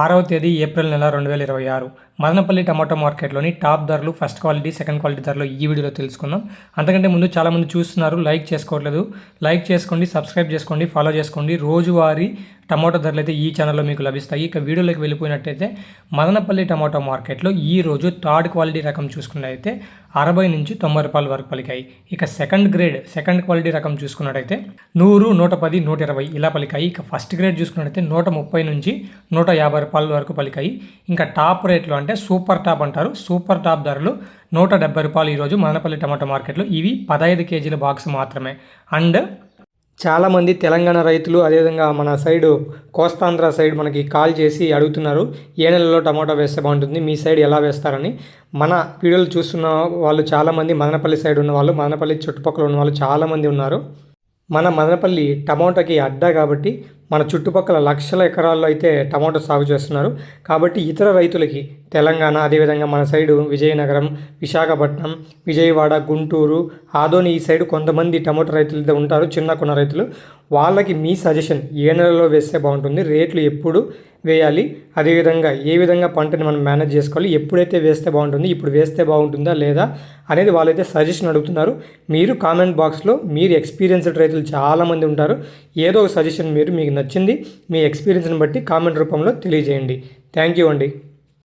6వ తేదీ ఏప్రిల్ నెల 2026 మదనపల్లి టమాటో మార్కెట్లోని టాప్ ధరలు, ఫస్ట్ క్వాలిటీ, సెకండ్ క్వాలిటీ ధరలు ఈ వీడియోలో తెలుసుకుందాం. అంతకంటే ముందు చాలామంది చూస్తున్నారు, లైక్ చేసుకోవట్లేదు. లైక్ చేసుకోండి, సబ్స్క్రైబ్ చేసుకోండి, ఫాలో చేసుకోండి. రోజువారీ టమాటో ధరలు అయితే ఈ ఛానల్లో మీకు లభిస్తాయి. ఇక వీడియోలోకి వెళ్ళిపోయినట్టయితే మదనపల్లి టమాటో మార్కెట్లో ఈ రోజు థర్డ్ క్వాలిటీ రకం చూసుకున్నట్టయితే 60 నుంచి 90 రూపాయల వరకు పలికాయి. ఇక సెకండ్ క్వాలిటీ రకం చూసుకున్నట్టయితే 100, 110, 120 ఇలా పలికాయి. ఇక ఫస్ట్ గ్రేడ్ చూసుకున్నట్టయితే 130 నుంచి 150 రూపాయల వరకు పలికాయి. ఇంకా టాప్ రేట్లు అంటే సూపర్ టాప్ అంటారు. సూపర్ టాప్ ధరలు 170 రూపాయలు ఈరోజు మదనపల్లి టమాటో మార్కెట్లో. ఇవి 15 కేజీల బాక్స్ మాత్రమే. అండ్ చాలామంది తెలంగాణ రైతులు, అదేవిధంగా మన సైడు కోస్తాంధ్ర సైడ్ మనకి కాల్ చేసి అడుగుతున్నారు, ఏ నెలలో టమాటో వేస్తే బాగుంటుంది, మీ సైడ్ ఎలా వేస్తారని. మన వీడియోలు చూస్తున్న వాళ్ళు చాలామంది మదనపల్లి సైడ్ ఉన్న వాళ్ళు, మదనపల్లి చుట్టుపక్కల ఉన్న వాళ్ళు చాలామంది ఉన్నారు. మన మదనపల్లి టమాటోకి అడ్డా కాబట్టి మన చుట్టుపక్కల లక్షల ఎకరాల్లో అయితే టమాటో సాగు చేస్తున్నారు. కాబట్టి ఇతర రైతులకి తెలంగాణ, అదేవిధంగా మన సైడు విజయనగరం, విశాఖపట్నం, విజయవాడ, గుంటూరు, ఆదోని ఈ సైడు కొంతమంది టమాటో రైతులు ఉంటారు, చిన్న కొన్న రైతులు. వాళ్ళకి మీ సజెషన్ ఏ నెలలో వేస్తే బాగుంటుంది, రేట్లు ఎప్పుడు వేయాలి, అదేవిధంగా ఏ విధంగా పంటని మనం మేనేజ్ చేసుకోవాలి, ఎప్పుడైతే వేస్తే బాగుంటుంది, ఇప్పుడు వేస్తే బాగుంటుందా లేదా అనేది వాళ్ళైతే సజెషన్ అడుగుతున్నారు. మీరు కామెంట్ బాక్స్లో మీరు ఎక్స్పీరియన్స్డ్ రైతులు చాలామంది ఉంటారు, ఏదో ఒక సజెషన్ మీకు నచ్చింది మీ ఎక్స్పీరియన్స్ని బట్టి కామెంట్ రూపంలో తెలియజేయండి. థ్యాంక్ యూ అండి.